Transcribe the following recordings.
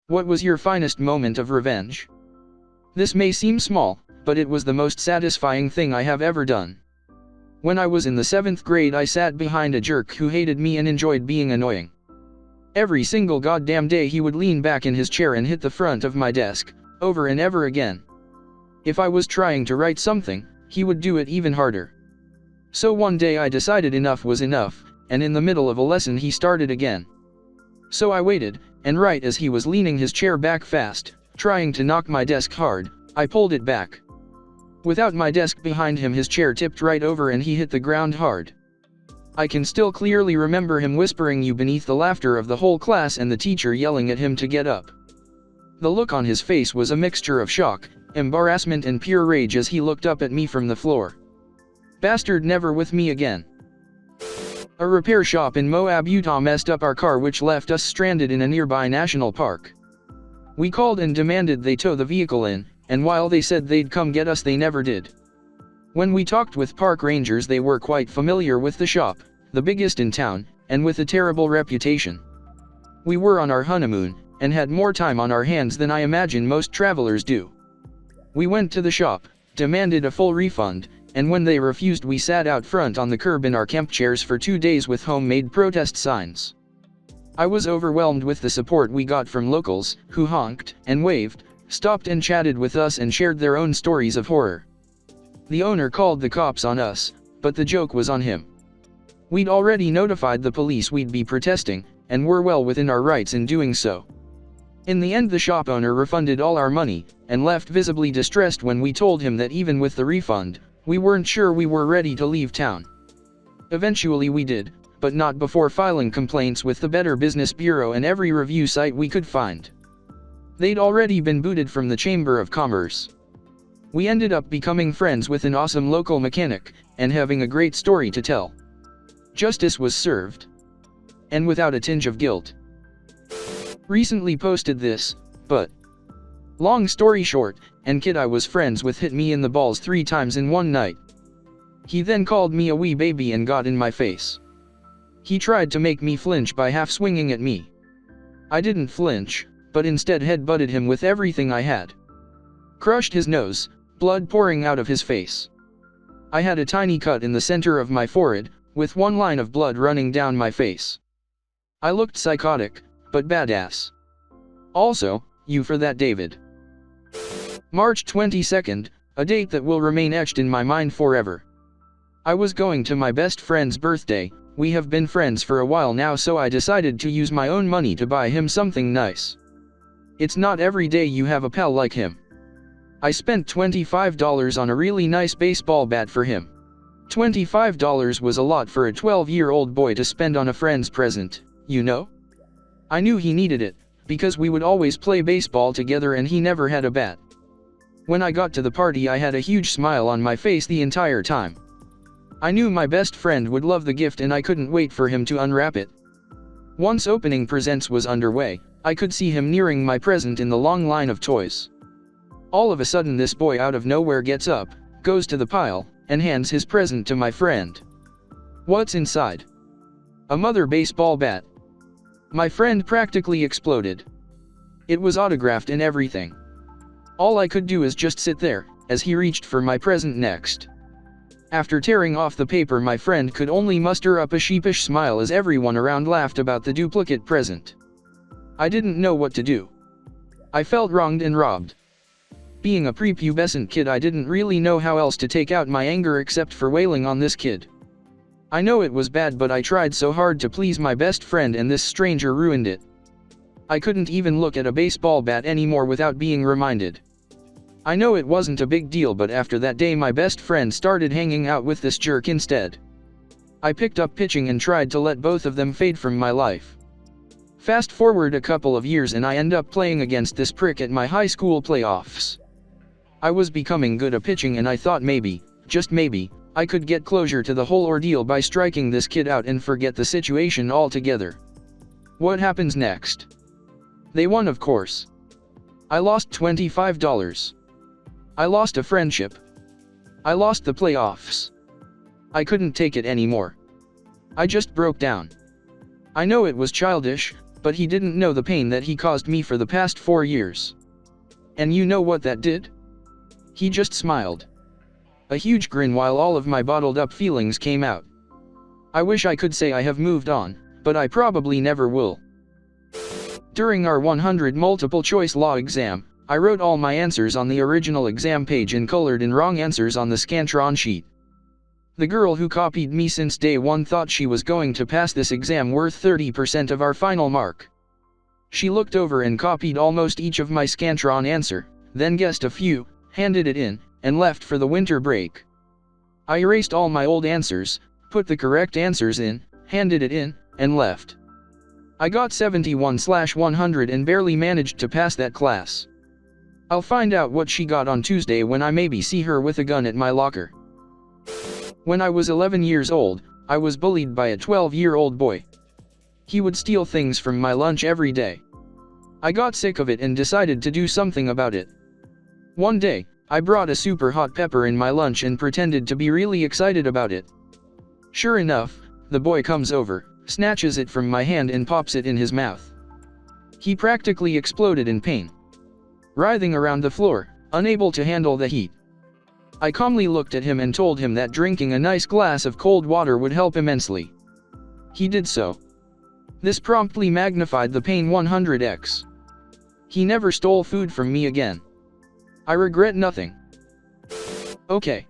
What was your finest moment of revenge? This may seem small, but it was the most satisfying thing I have ever done. When I was in the 7th grade, I sat behind a jerk who hated me and enjoyed being annoying. Every single goddamn day he would lean back in his chair and hit the front of my desk, over and ever again. If I was trying to write something, he would do it even harder. So one day I decided enough was enough, and in the middle of a lesson he started again. So I waited, and right as he was leaning his chair back fast, trying to knock my desk hard, I pulled it back. Without my desk behind him, his chair tipped right over and he hit the ground hard. I can still clearly remember him whispering "you" beneath the laughter of the whole class and the teacher yelling at him to get up. The look on his face was a mixture of shock, embarrassment and pure rage as he looked up at me from the floor. Bastard, never with me again. A repair shop in Moab, Utah messed up our car, which left us stranded in a nearby national park. We called and demanded they tow the vehicle in, and while they said they'd come get us, they never did. When we talked with park rangers, they were quite familiar with the shop, the biggest in town, and with a terrible reputation. We were on our honeymoon, and had more time on our hands than I imagine most travelers do. We went to the shop, demanded a full refund, and when they refused, we sat out front on the curb in our camp chairs for 2 days with homemade protest signs. I was overwhelmed with the support we got from locals, who honked and waved, stopped and chatted with us and shared their own stories of horror. The owner called the cops on us, but the joke was on him. We'd already notified the police we'd be protesting, and were well within our rights in doing so. In the end, the shop owner refunded all our money, and left visibly distressed when we told him that even with the refund, we weren't sure we were ready to leave town. Eventually we did, but not before filing complaints with the Better Business Bureau and every review site we could find. They'd already been booted from the Chamber of Commerce. We ended up becoming friends with an awesome local mechanic, and having a great story to tell. Justice was served. And without a tinge of guilt. Recently posted this, but long story short, and kid I was friends with hit me in the balls 3 times in one night. He then called me a wee baby and got in my face. He tried to make me flinch by half swinging at me. I didn't flinch, but instead head-butted him with everything I had. Crushed his nose, blood pouring out of his face. I had a tiny cut in the center of my forehead, with 1 line of blood running down my face. I looked psychotic, but badass. Also, you for that, David. March 22nd, a date that will remain etched in my mind forever. I was going to my best friend's birthday. We have been friends for a while now, so I decided to use my own money to buy him something nice. It's not every day you have a pal like him. I spent $25 on a really nice baseball bat for him. $25 was a lot for a 12-year-old boy to spend on a friend's present, you know? I knew he needed it, because we would always play baseball together and he never had a bat. When I got to the party, I had a huge smile on my face the entire time. I knew my best friend would love the gift and I couldn't wait for him to unwrap it. Once opening presents was underway, I could see him nearing my present in the long line of toys. All of a sudden, this boy out of nowhere gets up, goes to the pile, and hands his present to my friend. What's inside? A mother baseball bat. My friend practically exploded. It was autographed and everything. All I could do is just sit there, as he reached for my present next. After tearing off the paper, my friend could only muster up a sheepish smile as everyone around laughed about the duplicate present. I didn't know what to do. I felt wronged and robbed. Being a prepubescent kid, I didn't really know how else to take out my anger except for wailing on this kid. I know it was bad, but I tried so hard to please my best friend and this stranger ruined it. I couldn't even look at a baseball bat anymore without being reminded. I know it wasn't a big deal, but after that day my best friend started hanging out with this jerk instead. I picked up pitching and tried to let both of them fade from my life. Fast forward a couple of years and I end up playing against this prick at my high school playoffs. I was becoming good at pitching and I thought maybe, just maybe, I could get closure to the whole ordeal by striking this kid out and forget the situation altogether. What happens next? They won, of course. I lost $25. I lost a friendship. I lost the playoffs. I couldn't take it anymore. I just broke down. I know it was childish, but he didn't know the pain that he caused me for the past 4 years. And you know what that did? He just smiled. A huge grin while all of my bottled up feelings came out. I wish I could say I have moved on, but I probably never will. During our 100 multiple choice law exam, I wrote all my answers on the original exam page and colored in wrong answers on the Scantron sheet. The girl who copied me since day one thought she was going to pass this exam worth 30% of our final mark. She looked over and copied almost each of my Scantron answer, then guessed a few, handed it in, and left for the winter break. I erased all my old answers, put the correct answers in, handed it in, and left. I got 71/100 and barely managed to pass that class. I'll find out what she got on Tuesday when I maybe see her with a gun at my locker. When I was 11 years old, I was bullied by a 12-year-old boy. He would steal things from my lunch every day. I got sick of it and decided to do something about it. One day, I brought a super hot pepper in my lunch and pretended to be really excited about it. Sure enough, the boy comes over, snatches it from my hand and pops it in his mouth. He practically exploded in pain, writhing around the floor, unable to handle the heat. I calmly looked at him and told him that drinking a nice glass of cold water would help immensely. He did so. This promptly magnified the pain 100x. He never stole food from me again. I regret nothing. Okay.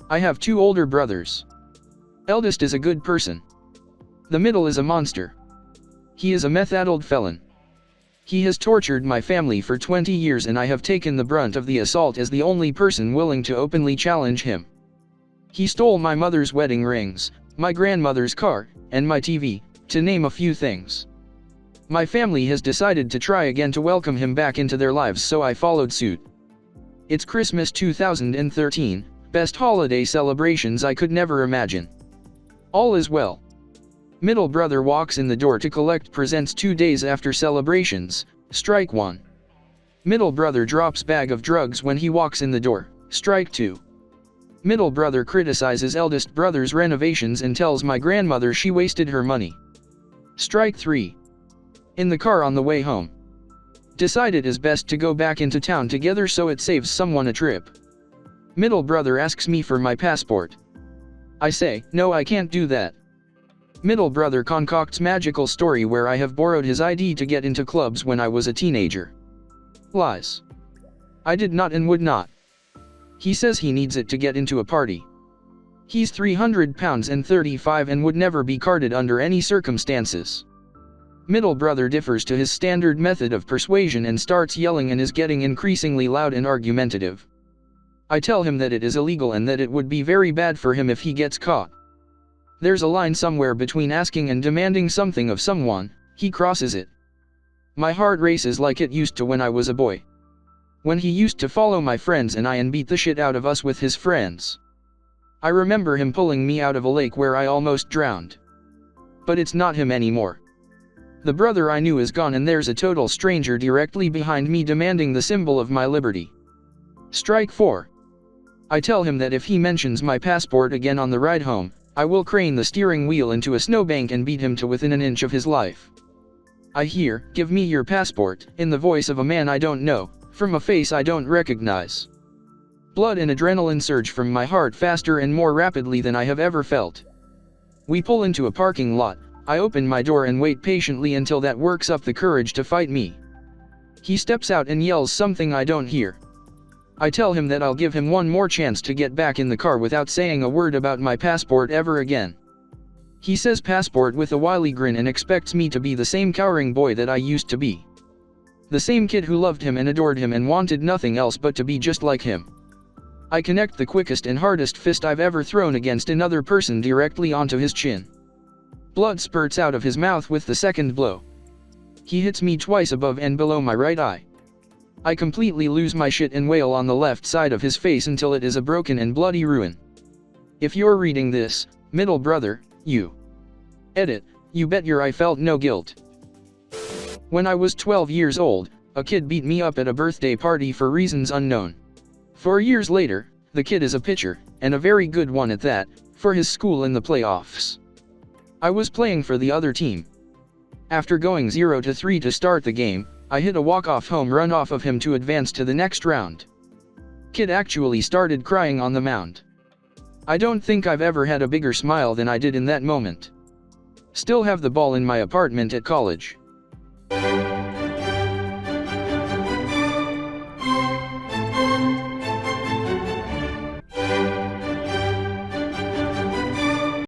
I have 2 older brothers. Eldest is a good person. The middle is a monster. He is a meth-addled felon. He has tortured my family for 20 years and I have taken the brunt of the assault as the only person willing to openly challenge him. He stole my mother's wedding rings, my grandmother's car, and my TV, to name a few things. My family has decided to try again to welcome him back into their lives, so I followed suit. It's Christmas 2013, best holiday celebrations I could never imagine. All is well. Middle brother walks in the door to collect presents 2 days after celebrations, strike 1. Middle brother drops bag of drugs when he walks in the door, strike 2. Middle brother criticizes eldest brother's renovations and tells my grandmother she wasted her money. Strike 3. In the car on the way home. Decide it is best to go back into town together so it saves someone a trip. Middle brother asks me for my passport. I say, no, I can't do that. Middle brother concocts magical story where I have borrowed his ID to get into clubs when I was a teenager. Lies. I did not and would not. He says he needs it to get into a party. He's 300 pounds and 35 and would never be carded under any circumstances. Middle brother differs to his standard method of persuasion and starts yelling and is getting increasingly loud and argumentative. I tell him that it is illegal and that it would be very bad for him if he gets caught. There's a line somewhere between asking and demanding something of someone. He crosses it. My heart races like it used to when I was a boy. When he used to follow my friends and I and beat the shit out of us with his friends. I remember him pulling me out of a lake where I almost drowned. But it's not him anymore. The brother I knew is gone and there's a total stranger directly behind me demanding the symbol of my liberty. Strike 4. I tell him that if he mentions my passport again on the ride home, I will crane the steering wheel into a snowbank and beat him to within an inch of his life. I hear, "Give me your passport," in the voice of a man I don't know, from a face I don't recognize. Blood and adrenaline surge from my heart faster and more rapidly than I have ever felt. We pull into a parking lot. I open my door and wait patiently until that works up the courage to fight me. He steps out and yells something I don't hear. I tell him that I'll give him one more chance to get back in the car without saying a word about my passport ever again. He says passport with a wily grin and expects me to be the same cowering boy that I used to be. The same kid who loved him and adored him and wanted nothing else but to be just like him. I connect the quickest and hardest fist I've ever thrown against another person directly onto his chin. Blood spurts out of his mouth with the second blow. He hits me twice above and below my right eye. I completely lose my shit and wail on the left side of his face until it is a broken and bloody ruin. If you're reading this, middle brother, you. Edit, you bet your I felt no guilt. When I was 12 years old, a kid beat me up at a birthday party for reasons unknown. 4 years later, the kid is a pitcher, and a very good one at that, for his school in the playoffs. I was playing for the other team. After going 0-3 to start the game, I hit a walk-off home run off of him to advance to the next round. Kid actually started crying on the mound. I don't think I've ever had a bigger smile than I did in that moment. Still have the ball in my apartment at college.